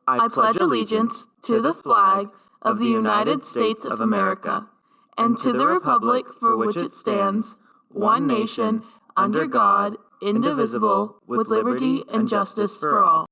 I pledge allegiance to the flag of the United States of America and to the republic for which it stands, one nation, under God, indivisible, with liberty and justice for all.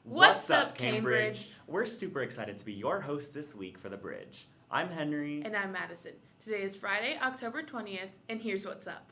What's up, Cambridge? We're super excited to be your host this week for The Bridge. I'm Henry. And I'm Madison. Today is Friday, October 20th, and here's what's up.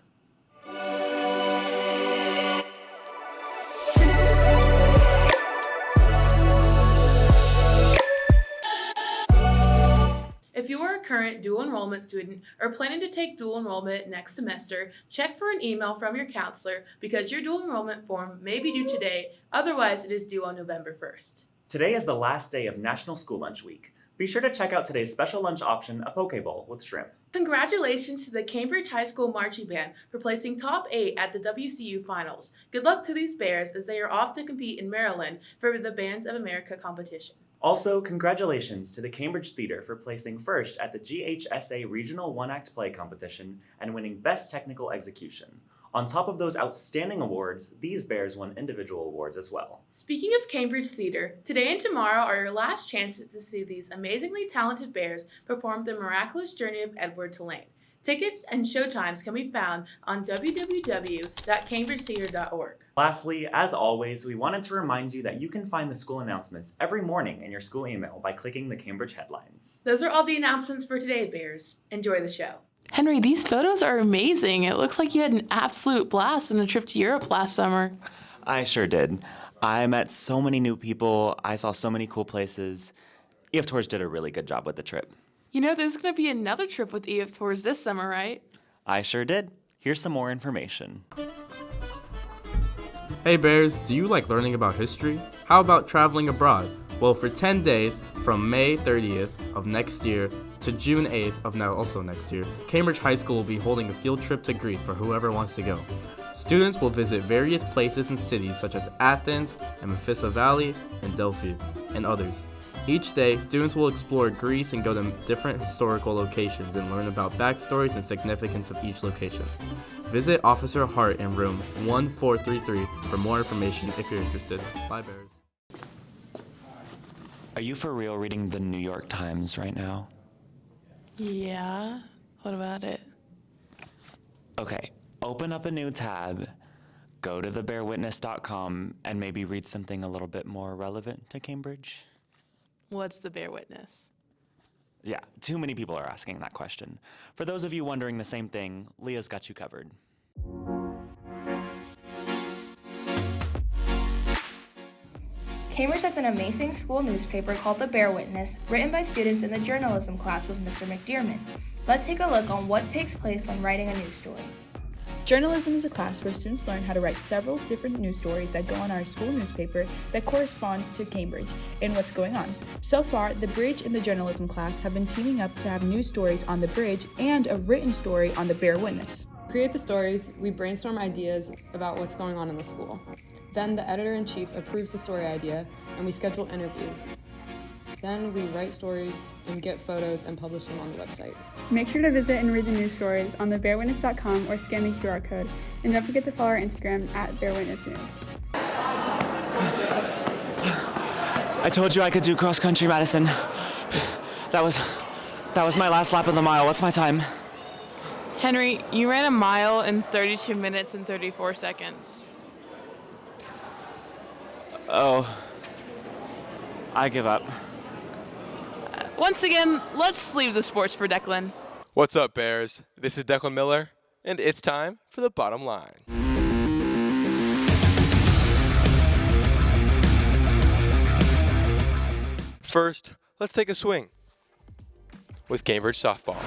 If you are a current dual enrollment student or planning to take dual enrollment next semester, check for an email from your counselor because your dual enrollment form may be due today, otherwise it is due on November 1st. Today is the last day of National School Lunch Week. Be sure to check out today's special lunch option, a poke bowl with shrimp. Congratulations to the Cambridge High School Marching Band for placing top 8 at the WCU Finals. Good luck to these Bears as they are off to compete in Maryland for the Bands of America competition. Also, congratulations to the Cambridge Theater for placing first at the GHSA Regional One-Act Play Competition and winning Best Technical Execution. On top of those outstanding awards, these Bears won individual awards as well. Speaking of Cambridge Theater, today and tomorrow are your last chances to see these amazingly talented Bears perform the miraculous journey of Edward Tulane. Tickets and showtimes can be found on www.cambridgetheater.org. Lastly, as always, we wanted to remind you that you can find the school announcements every morning in your school email by clicking the Cambridge headlines. Those are all the announcements for today, Bears. Enjoy the show. Henry, these photos are amazing. It looks like you had an absolute blast on a trip to Europe last summer. I sure did. I met so many new people. I saw so many cool places. EF Tours did a really good job with the trip. You know, there's going to be another trip with EF Tours this summer, right? I sure did. Here's some more information. Hey Bears, do you like learning about history? How about traveling abroad? Well, for 10 days, from May 30th of next year to June 8th of also next year, Cambridge High School will be holding a field trip to Greece for whoever wants to go. Students will visit various places and cities such as Athens, Amphissa Valley, and Delphi, and others. Each day, students will explore Greece and go to different historical locations and learn about backstories and significance of each location. Visit Officer Hart in room 1433 for more information if you're interested. Bye, Bears. Are you for real reading the New York Times right now? Yeah. What about it? Okay, open up a new tab, go to thebearwitness.com, and maybe read something a little bit more relevant to Cambridge. What's the Bear Witness? Yeah, too many people are asking that question. For those of you wondering the same thing, Leah's got you covered. Cambridge has an amazing school newspaper called The Bear Witness, written by students in the journalism class with Mr. McDearman. Let's take a look on what takes place when writing a news story. Journalism is a class where students learn how to write several different news stories that go on our school newspaper that correspond to Cambridge and what's going on. So far, the Bridge and the journalism class have been teaming up to have news stories on the Bridge and a written story on the Bear Witness. To create the stories, we brainstorm ideas about what's going on in the school. Then the editor-in-chief approves the story idea and we schedule interviews. Then we write stories and get photos and publish them on the website. Make sure to visit and read the news stories on thebearwitness.com or scan the QR code. And don't forget to follow our Instagram at bearwitnessnews. I told you I could do cross country, Madison. That was my last lap of the mile. What's my time? Henry, you ran a mile in 32 minutes and 34 seconds. Oh, I give up. Once again, let's leave the sports for Declan. What's up, Bears? This is Declan Miller, and it's time for the bottom line. First, let's take a swing with Cambridge softball.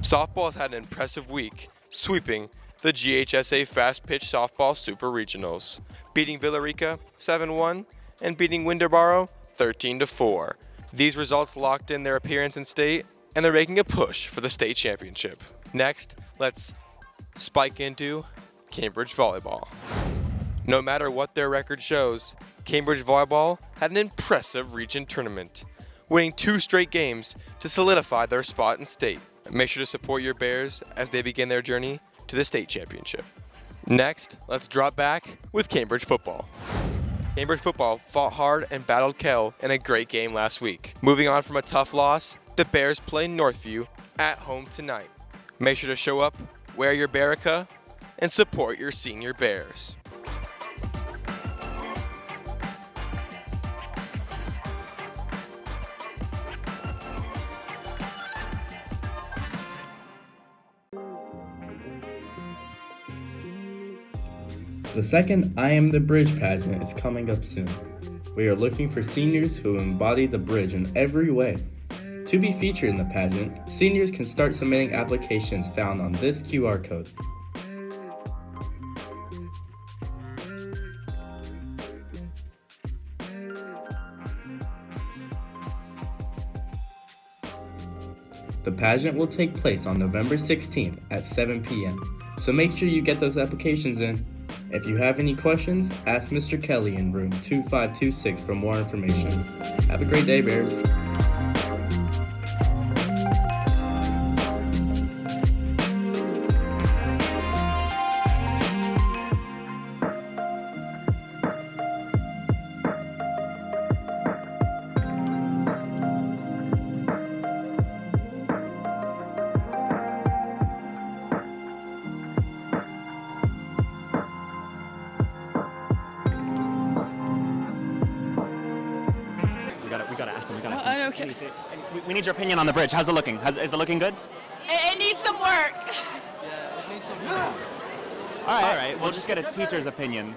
Softball has had an impressive week, sweeping the GHSA Fast Pitch Softball Super Regionals, beating Villarica 7-1 and beating Winterboro 13-4. These results locked in their appearance in state, and they're making a push for the state championship. Next, let's spike into Cambridge volleyball. No matter what their record shows, Cambridge volleyball had an impressive region tournament, winning 2 straight games to solidify their spot in state. Make sure to support your Bears as they begin their journey to the state championship. Next, let's drop back with Cambridge football. Cambridge football fought hard and battled Kell in a great game last week. Moving on from a tough loss, the Bears play Northview at home tonight. Make sure to show up, wear your Barica, and support your senior Bears. The second I Am the Bridge pageant is coming up soon. We are looking for seniors who embody the bridge in every way. To be featured in the pageant, seniors can start submitting applications found on this QR code. The pageant will take place on November 16th at 7 p.m., so make sure you get those applications in. If you have any questions, ask Mr. Kelly in room 2526 for more information. Have a great day, Bears. We gotta ask them. Okay. We need your opinion on the bridge. How's it looking? Is it looking good? It needs some work. All right. We'll just get a teacher's opinion.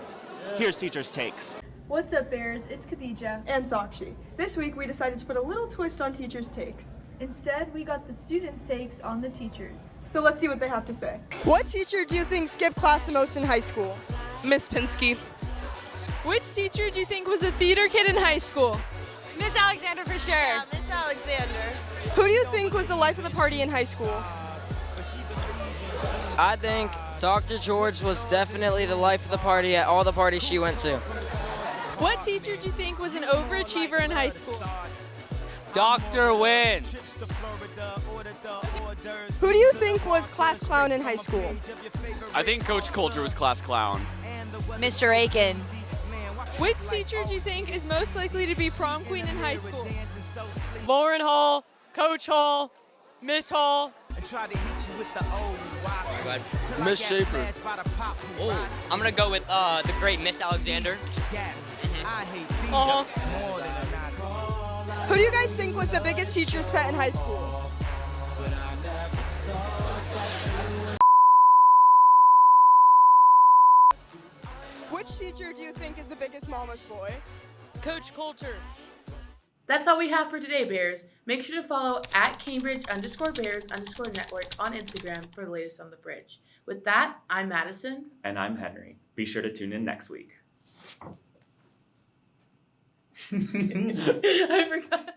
Here's teacher's takes. What's up, Bears? It's Khadija. And Sakshi. This week we decided to put a little twist on teachers' takes. Instead, we got the students' takes on the teachers. So let's see what they have to say. What teacher do you think skipped class the most in high school? Miss Pinsky. Which teacher do you think was a theater kid in high school? Miss Alexander for sure. Yeah, Miss Alexander. Who do you think was the life of the party in high school? I think Dr. George was definitely the life of the party at all the parties she went to. What teacher do you think was an overachiever in high school? Dr. Wynn. Who do you think was class clown in high school? I think Coach Coulter was class clown. Mr. Aiken. Which teacher do you think is most likely to be prom queen in high school? Lauren Hall, Coach Hall, Miss Hall. Miss Schaefer. Oh, I'm gonna go with the great Miss Alexander. Who do you guys think was the biggest teacher's pet in high school? Which teacher do you think is the biggest mama's boy? Coach Coulter. That's all we have for today, Bears. Make sure to follow at Cambridge_Bears_network on Instagram for the latest on the bridge. With that, I'm Madison. And I'm Henry. Be sure to tune in next week. I forgot.